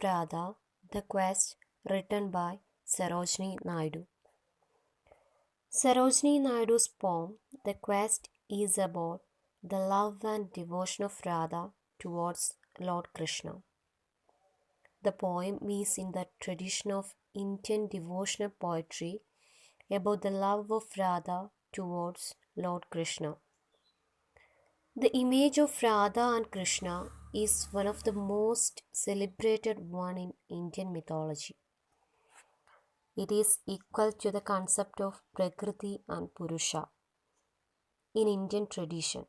Radha, The Quest, written by Sarojini Naidu. Sarojini Naidu's poem, The Quest, is about the love and devotion of Radha towards Lord Krishna. The poem is in the tradition of Indian devotional poetry about the love of Radha towards Lord Krishna. The image of Radha and Krishna is one of the most celebrated one in Indian mythology. It is equal to the concept of Prakriti and Purusha in Indian tradition.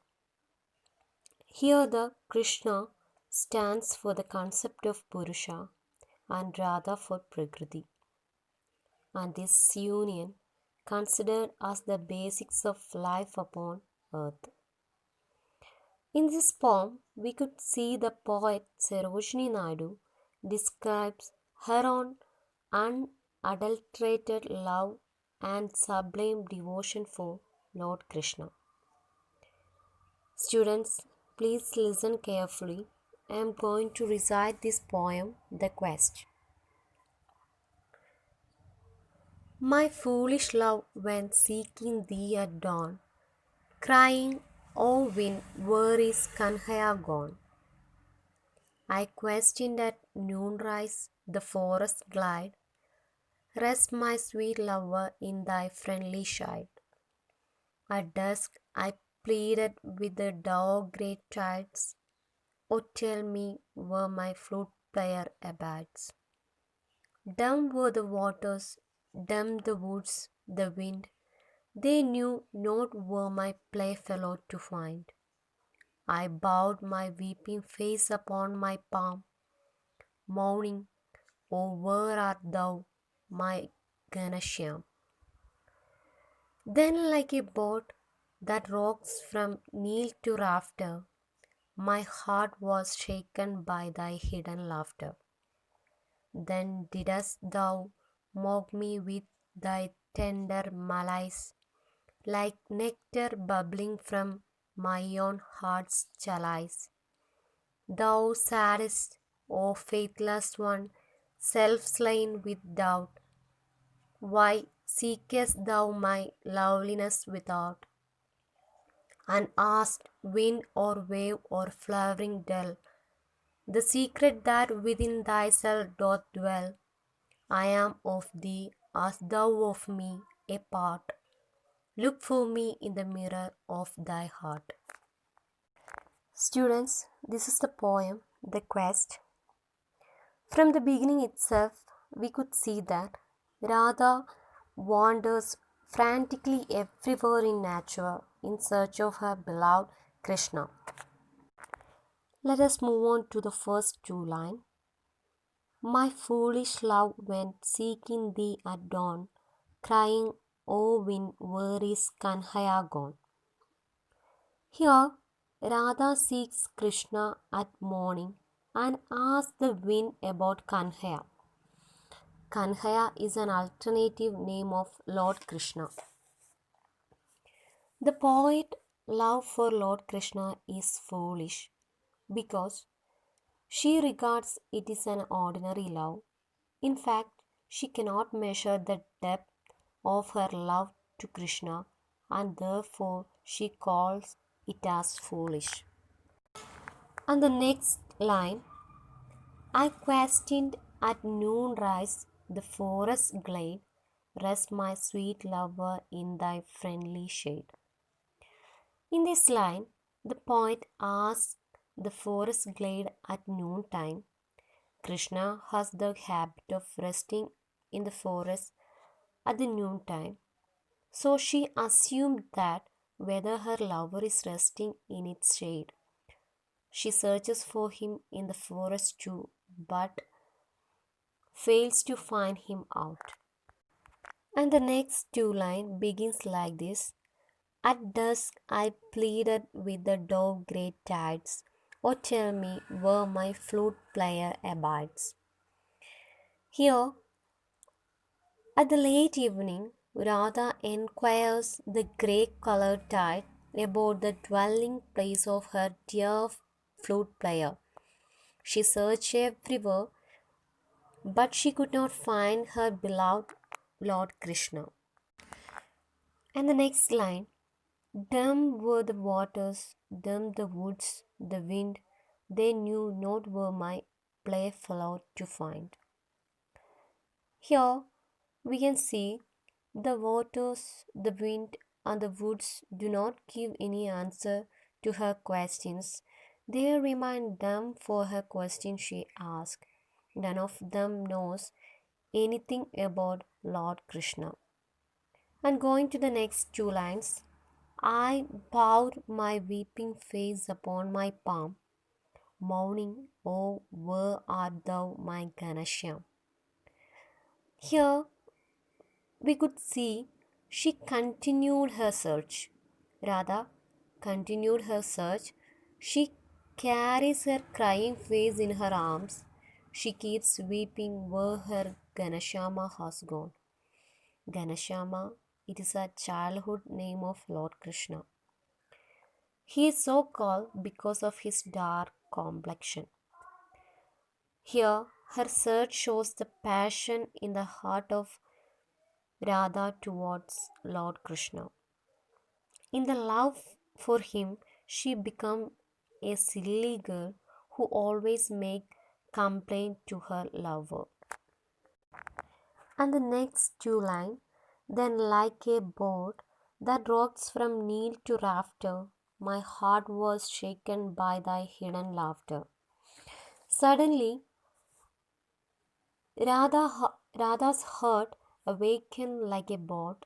Here the Krishna stands for the concept of Purusha and Radha for Prakriti. And this union considered as the basics of life upon earth. In this poem, we could see the poet Sarojini Naidu describes her own unadulterated love and sublime devotion for Lord Krishna. Students, please listen carefully. I am going to recite this poem, The Quest. My foolish love went seeking thee at dawn, crying, O wind, where is Kanhaya gone? I questioned at noonrise the forest glide, rest my sweet lover in thy friendly shade. At dusk I pleaded with the dark great tides, O tell me where my flute player abides. Dumb were the waters, dumb the woods, the wind, they knew not where my playfellow to find. I bowed my weeping face upon my palm, mourning, O where art thou, my Ghanshyam? Then like a boat that rocks from kneel to rafter, my heart was shaken by thy hidden laughter. Then didst thou mock me with thy tender malice, like nectar bubbling from my own heart's chalice. Thou saddest, O faithless one, self-slain with doubt, why seekest thou my loveliness without? And asked wind or wave or flowering dell, the secret that within thyself doth dwell. I am of thee as thou of me a part. Look for me in the mirror of thy heart. Students, this is the poem, The Quest. From the beginning itself, we could see that Radha wanders frantically everywhere in nature in search of her beloved Krishna. Let us move on to the first two lines. My foolish love went seeking thee at dawn, crying, O wind, where is Kanhaya gone? Here, Radha seeks Krishna at morning and asks the wind about Kanhaya. Kanhaya is an alternative name of Lord Krishna. The poet's love for Lord Krishna is foolish because she regards it as an ordinary love. In fact, she cannot measure the depth of her love to Krishna and therefore she calls it as foolish. And the next line, I questioned at noonrise the forest glade, rest my sweet lover in thy friendly shade. In this line, the poet asks the forest glade at noontime. Krishna has the habit of resting in the forest at the noontime, so she assumed that whether her lover is resting in its shade. She searches for him in the forest too, but fails to find him out. And the next two lines begins like this. At dusk I pleaded with the dark great tides, O tell me where my flute player abides. Here, at the late evening, Radha inquires the grey-colored tide about the dwelling place of her dear flute player. She searches everywhere but she could not find her beloved Lord Krishna. And the next line, dumb were the waters, dumb the woods, the wind, they knew not where my playfellow to find. Here we can see the waters, the wind, and the woods do not give any answer to her questions. They remain dumb for her question she asked. None of them knows anything about Lord Krishna. And going to the next two lines, I bowed my weeping face upon my palm, mourning, oh, where art thou, my Ganashyam? Here we could see she continued her search. Radha continued her search. She carries her crying face in her arms. She keeps weeping where her Ganashama has gone. Ganashama, it is a childhood name of Lord Krishna. He is so called because of his dark complexion. Here, her search shows the passion in the heart of Radha towards Lord Krishna. In the love for him, she became a silly girl who always make complaint to her lover. And the next two line, then like a boat that rocks from kneel to rafter, my heart was shaken by thy hidden laughter. Suddenly, Radha's heart awakened like a boat,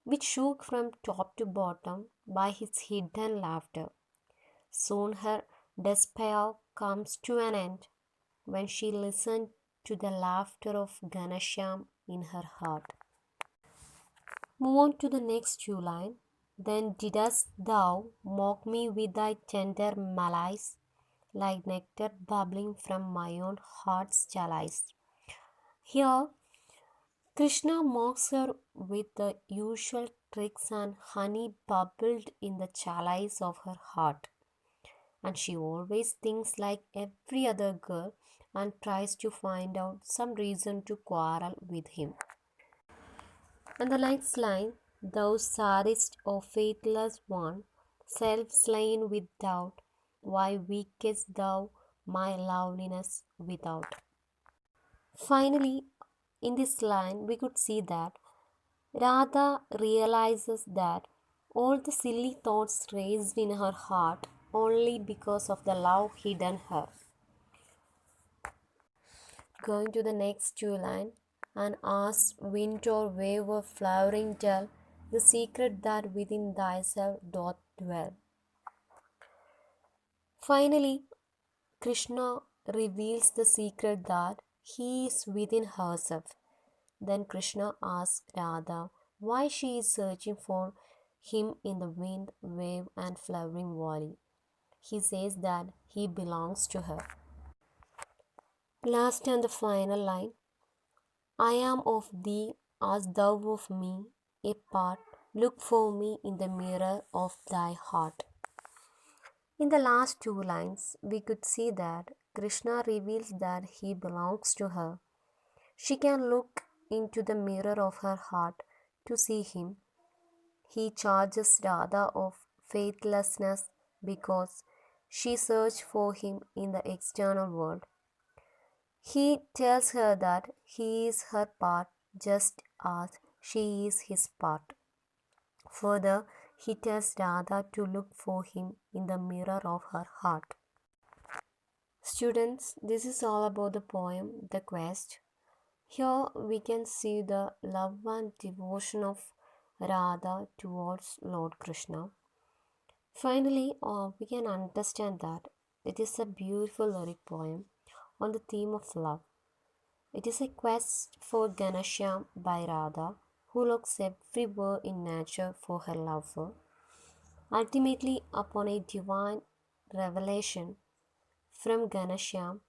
which shook from top to bottom by his hidden laughter. Soon her despair comes to an end when she listened to the laughter of Ganashyam in her heart. Move on to the next two line. Then didst thou mock me with thy tender malice, like nectar bubbling from my own heart's chalice. Here, Krishna mocks her with the usual tricks, and honey bubbled in the chalice of her heart. And she always thinks like every other girl and tries to find out some reason to quarrel with him. And the next line, thou saddest, O faithless one, self slain with doubt, why weakest thou my loveliness without? Finally, in this line, we could see that Radha realizes that all the silly thoughts raised in her heart only because of the love hidden her. Going to the next two line, and ask wind or wave or flowering tell the secret that within thyself doth dwell. Finally, Krishna reveals the secret that he is within herself. Then Krishna asks Radha why she is searching for him in the wind, wave, and flowering valley. He says that he belongs to her. Last and the final line, I am of thee as thou of me, a part. Look for me in the mirror of thy heart. In the last two lines, we could see that Krishna reveals that he belongs to her. She can look into the mirror of her heart to see him. He charges Radha of faithlessness because she searched for him in the external world. He tells her that he is her part just as she is his part. Further, he tells Radha to look for him in the mirror of her heart. Students, this is all about the poem The Quest. Here we can see the love and devotion of Radha towards Lord Krishna. Finally, we can understand that it is a beautiful lyric poem on the theme of love. It is a quest for Ganashyam by Radha, who looks everywhere in nature for her lover. Ultimately, upon a divine revelation from Ganashyam,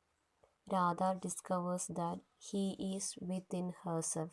Radha discovers that he is within herself.